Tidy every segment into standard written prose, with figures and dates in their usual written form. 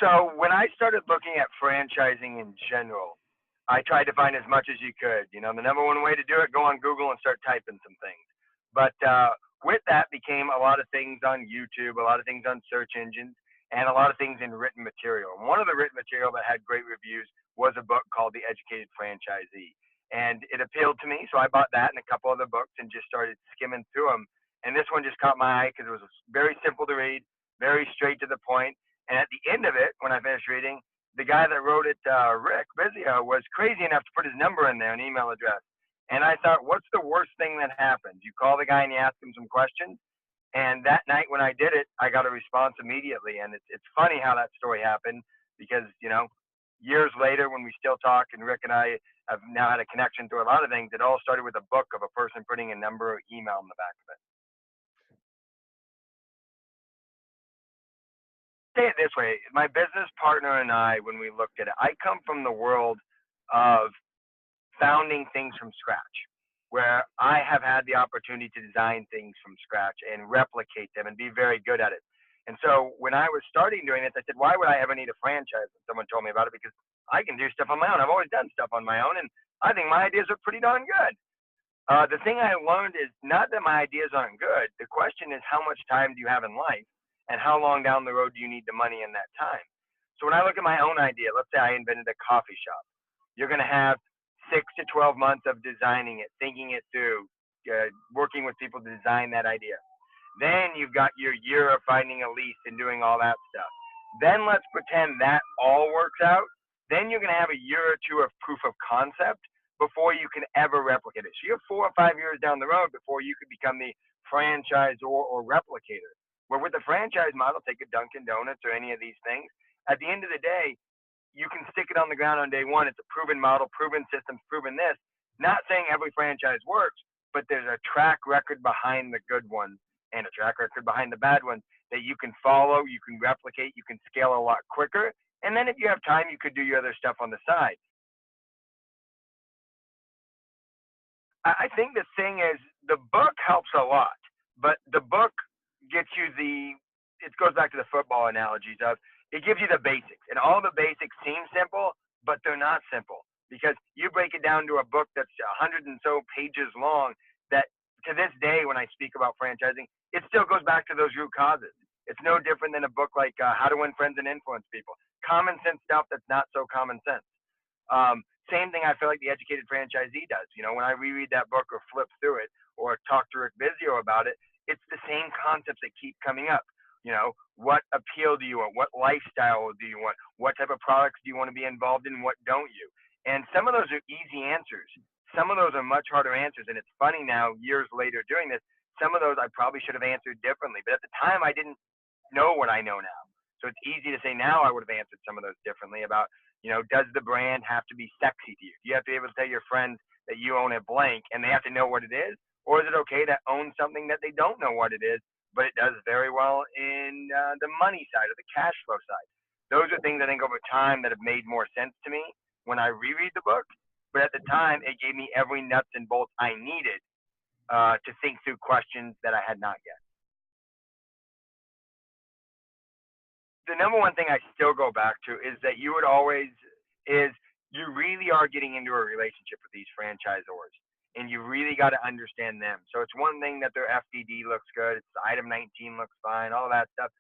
So when I started looking at franchising in general, I tried to find as much as you could. You know, the number one way to do it, go on Google and start typing some things. But with that became a lot of things on YouTube, a lot of things on search engines, and a lot of things in written material. And one of the written material that had great reviews was a book called The Educated Franchisee. And it appealed to me, so I bought that and a couple other books and just started skimming through them. And this one just caught my eye because it was very simple to read, very straight to the point, and at the end of it, when I finished reading, the guy that wrote it, Rick Bisio, was crazy enough to put his number in there, an email address. And I thought, what's the worst thing that happens? You call the guy and you ask him some questions. And that night when I did it, I got a response immediately. And it's funny how that story happened because, you know, years later when we still talk and Rick and I have now had a connection through a lot of things, it all started with a book of a person putting a number or email in the back of it. Say it this way, my business partner and I, when we looked at it, I come from the world of founding things from scratch, where I have had the opportunity to design things from scratch and replicate them and be very good at it. And so when I was starting doing this, I said, why would I ever need a franchise? And someone told me about it because I can do stuff on my own. I've always done stuff on my own, and I think my ideas are pretty darn good. The thing I learned is not that my ideas aren't good. The question is, how much time do you have in life, and how long down the road do you need the money in that time? So when I look at my own idea, let's say I invented a coffee shop, you're going to have 6 to 12 months of designing it, thinking it through, working with people to design that idea. Then you've got your year of finding a lease and doing all that stuff. Then let's pretend that all works out. Then you're going to have a year or two of proof of concept before you can ever replicate it. So you're 4 or 5 years down the road before you could become the franchisor or replicator. Where with the franchise model, take a Dunkin' Donuts or any of these things, at the end of the day, you can stick it on the ground on day one. It's a proven model, proven systems, proven this. Not saying every franchise works, but there's a track record behind the good ones and a track record behind the bad ones that you can follow, you can replicate, you can scale a lot quicker. And then if you have time, you could do your other stuff on the side. I think the thing is the book helps a lot, but the book gets you it goes back to the football analogies of it gives you the basics, and all the basics seem simple, but they're not simple because you break it down to a book that's 100 and so pages long that to this day, when I speak about franchising, it still goes back to those root causes. It's no different than a book like How to Win Friends and Influence People. Common sense stuff that's not so common sense. Same thing I feel like the educated franchisee does. You know, when I reread that book or flip through it or talk to Rick Bisio about it, it's the same concepts that keep coming up. You know, what appeal do you want? What lifestyle do you want? What type of products do you want to be involved in? What don't you? And some of those are easy answers. Some of those are much harder answers. And it's funny now, years later doing this, some of those I probably should have answered differently. But at the time, I didn't know what I know now. So it's easy to say now I would have answered some of those differently about, you know, does the brand have to be sexy to you? Do you have to be able to tell your friends that you own a blank and they have to know what it is? Or is it okay to own something that they don't know what it is, but it does very well in the money side or the cash flow side? Those are things I think over time that have made more sense to me when I reread the book. But at the time, it gave me every nuts and bolts I needed to think through questions that I had not yet. The number one thing I still go back to is that you really are getting into a relationship with these franchisors, and you really got to understand them. So it's one thing that their FDD looks good, it's item 19 looks fine, all that stuff,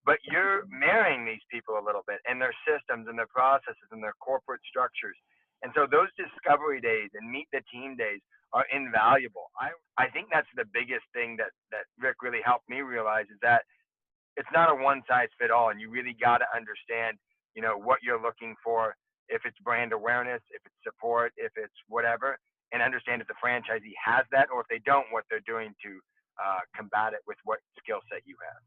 but you're marrying these people a little bit and their systems and their processes and their corporate structures. And so those discovery days and meet the team days are invaluable. I think that's the biggest thing that Rick really helped me realize is that it's not a one size fit all, and you really got to understand, you know, what you're looking for, if it's brand awareness, if it's support, if it's whatever, and understand if the franchisee has that, or if they don't, what they're doing to combat it with what skill set you have.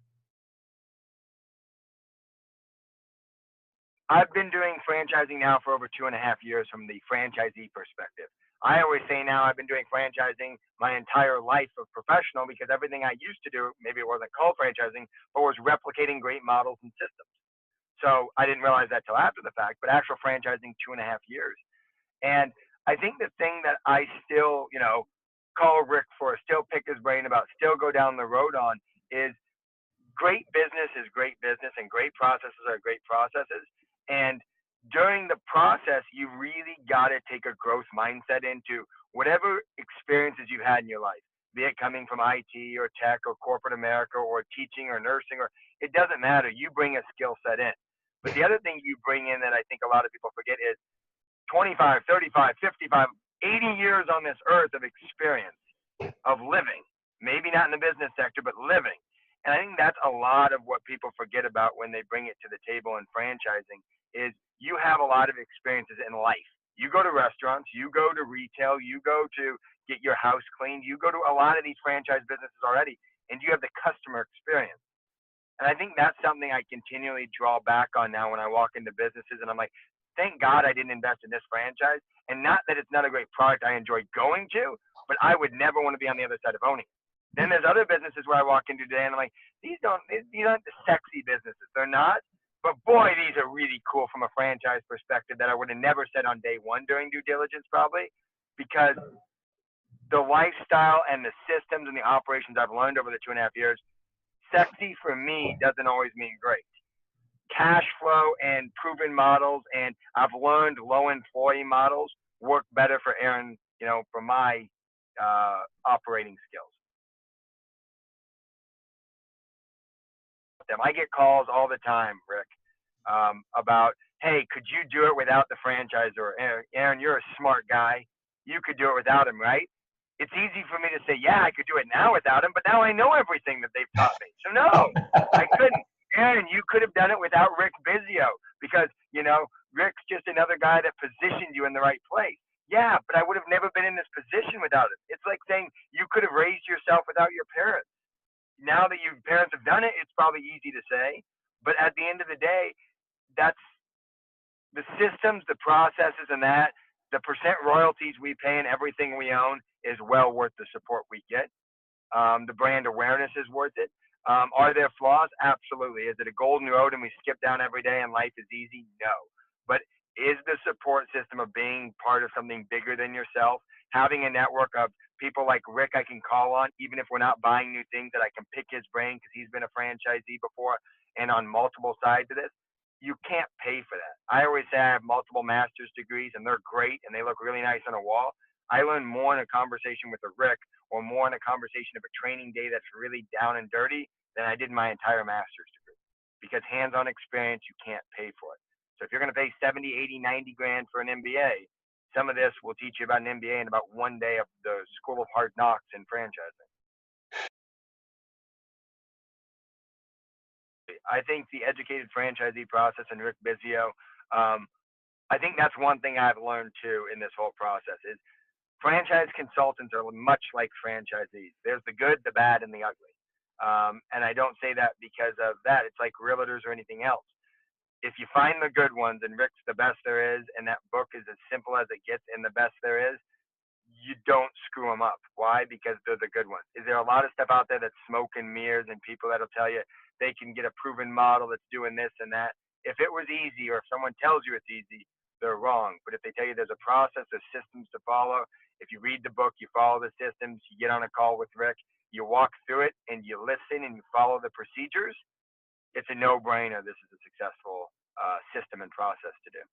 I've been doing franchising now for over 2.5 years from the franchisee perspective. I always say now I've been doing franchising my entire life of professional because everything I used to do, maybe it wasn't called franchising, but was replicating great models and systems. So I didn't realize that till after the fact, but actual franchising 2.5 years. And I think the thing that I still, you know, call Rick for, still pick his brain about, still go down the road on is great business is great business, and great processes are great processes. And during the process, you really got to take a growth mindset into whatever experiences you had in your life, be it coming from IT or tech or corporate America or teaching or nursing, or it doesn't matter. You bring a skill set in. But the other thing you bring in that I think a lot of people forget is 25, 35, 55, 80 years on this earth of experience of living, maybe not in the business sector, but living. And I think that's a lot of what people forget about when they bring it to the table in franchising is you have a lot of experiences in life. You go to restaurants, you go to retail, you go to get your house cleaned, you go to a lot of these franchise businesses already, and you have the customer experience. And I think that's something I continually draw back on now when I walk into businesses and I'm like, thank God I didn't invest in this franchise. And not that it's not a great product I enjoy going to, but I would never want to be on the other side of owning it. Then there's other businesses where I walk into today and I'm like, these aren't the sexy businesses. They're not. But boy, these are really cool from a franchise perspective that I would have never said on day one during due diligence probably, because the lifestyle and the systems and the operations I've learned over the 2.5 years, sexy for me doesn't always mean great. Cash flow and proven models, and I've learned low employee models work better for Aaron, for my operating skills. I get calls all the time, Rick, about, hey, could you do it without the franchisor? Aaron, you're a smart guy. You could do it without him, right? It's easy for me to say, yeah, I could do it now without him, but now I know everything that they've taught me. So no, I couldn't. Aaron, you could have done it without Rick Bisio because, Rick's just another guy that positioned you in the right place. Yeah, but I would have never been in this position without it. It's like saying you could have raised yourself without your parents. Now that your parents have done it, it's probably easy to say. But at the end of the day, that's the systems, the processes, and the percent royalties we pay and everything we own is well worth the support we get. The brand awareness is worth it. Are there flaws? Absolutely. Is it a golden road and we skip down every day and life is easy? No. But is the support system of being part of something bigger than yourself, having a network of people like Rick I can call on, even if we're not buying new things, that I can pick his brain because he's been a franchisee before and on multiple sides of this, you can't pay for that. I always say I have multiple master's degrees and they're great and they look really nice on a wall. I learn more in a conversation with a Rick or more in a conversation of a training day that's really down and dirty than I did my entire master's degree. Because hands-on experience, you can't pay for it. So if you're going to pay 70, 80, 90 grand for an MBA, some of this will teach you about an MBA in about one day of the School of Hard Knocks in franchising. I think the educated franchisee process and Rick Bisio, I think that's one thing I've learned too in this whole process is franchise consultants are much like franchisees. There's the good, the bad, and the ugly. And I don't say that because of that. It's like realtors or anything else. If you find the good ones, and Rick's the best there is, and that book is as simple as it gets and the best there is, you don't screw them up. Why? Because they're the good ones. Is there a lot of stuff out there that's smoke and mirrors and people that'll tell you they can get a proven model that's doing this and that? If it was easy or if someone tells you it's easy, they're wrong. But if they tell you there's a process, there's systems to follow, if you read the book, you follow the systems, you get on a call with Rick, you walk through it and you listen and you follow the procedures, it's a no-brainer. This is a successful system and process to do.